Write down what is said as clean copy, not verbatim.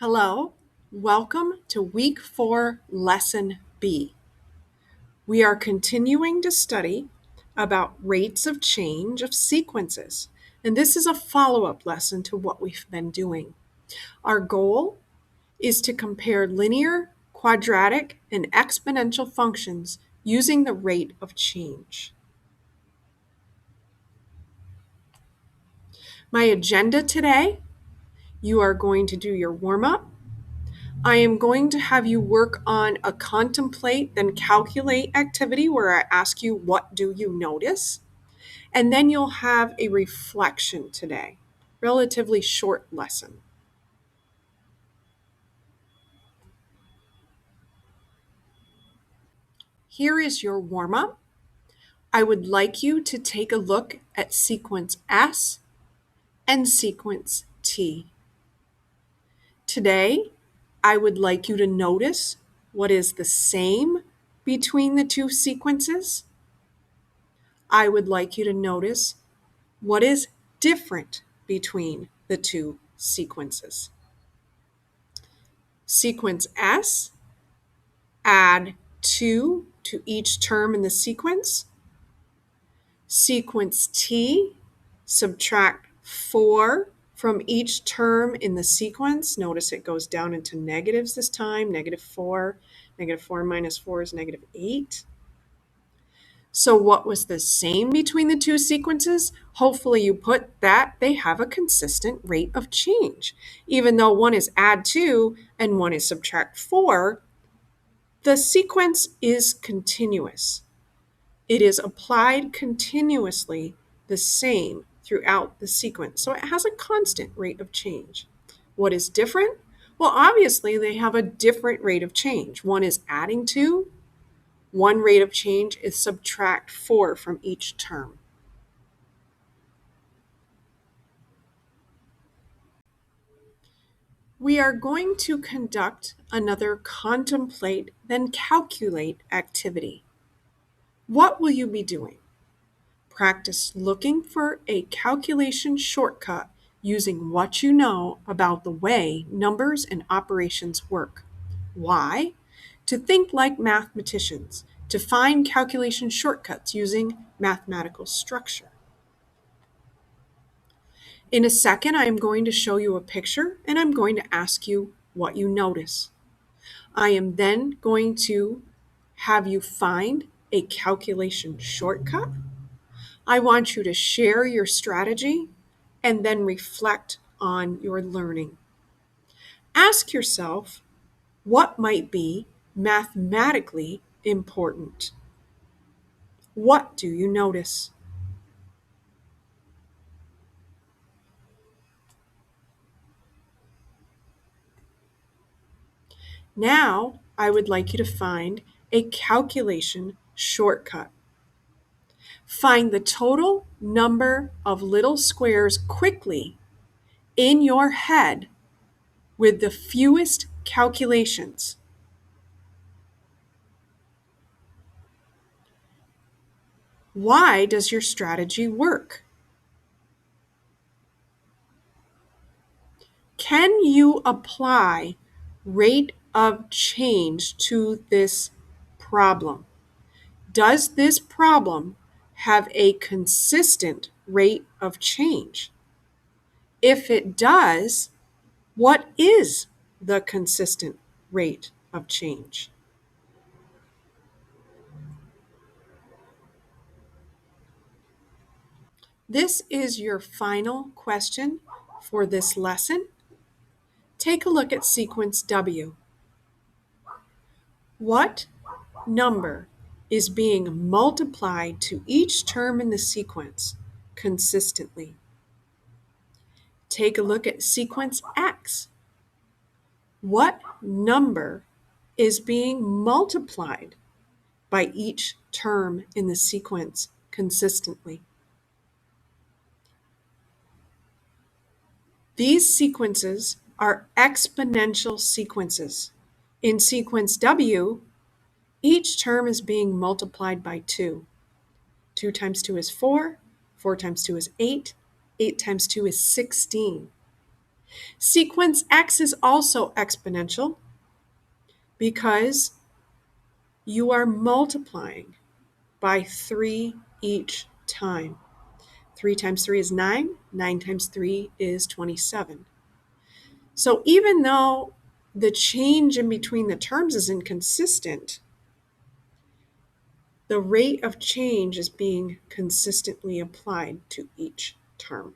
Hello, welcome to Week 4, Lesson B. We are continuing to study about rates of change of sequences, and this is a follow-up lesson to what we've been doing. Our goal is to compare linear, quadratic, and exponential functions using the rate of change. My agenda today, you are going to do your warm-up. I am going to have you work on a contemplate then calculate activity where I ask you, what do you notice? And then you'll have a reflection today, relatively short lesson. Here is your warm up. I would like you to take a look at sequence S and sequence T. Today, I would like you to notice what is the same between the two sequences. I would like you to notice what is different between the two sequences. Sequence S, add 2 to each term in the sequence. Sequence T, subtract 4 from each term in the sequence. Notice it goes down into negatives this time, -4. -4 minus 4 is -8. So what was the same between the two sequences? Hopefully you put that they have a consistent rate of change. Even though one is add 2 and one is subtract 4, the sequence is continuous. It is applied continuously the same throughout the sequence. So it has a constant rate of change. What is different? Well, obviously they have a different rate of change. One is adding 2. One rate of change is subtract 4 from each term. We are going to conduct another contemplate then calculate activity. What will you be doing? Practice looking for a calculation shortcut using what you know about the way numbers and operations work. Why? To think like mathematicians, to find calculation shortcuts using mathematical structure. In a second, I am going to show you a picture and I'm going to ask you what you notice. I am then going to have you find a calculation shortcut. I want you to share your strategy and then reflect on your learning. Ask yourself, what might be mathematically important? What do you notice? Now, I would like you to find a calculation shortcut. Find the total number of little squares quickly in your head with the fewest calculations. Why does your strategy work? Can you apply rate of change to this problem? Does this problem have a consistent rate of change? If it does, what is the consistent rate of change? This is your final question for this lesson. Take a look at sequence W. What number is being multiplied to each term in the sequence consistently? Take a look at sequence X. What number is being multiplied by each term in the sequence consistently? These sequences are exponential sequences. In sequence W, each term is being multiplied by 2. 2 times 2 is 4, 4 times 2 is 8, 8 times 2 is 16. Sequence X is also exponential because you are multiplying by 3 each time. 3 times 3 is 9. 9 times 3 is 27. So even though the change in between the terms is inconsistent, the rate of change is being consistently applied to each term.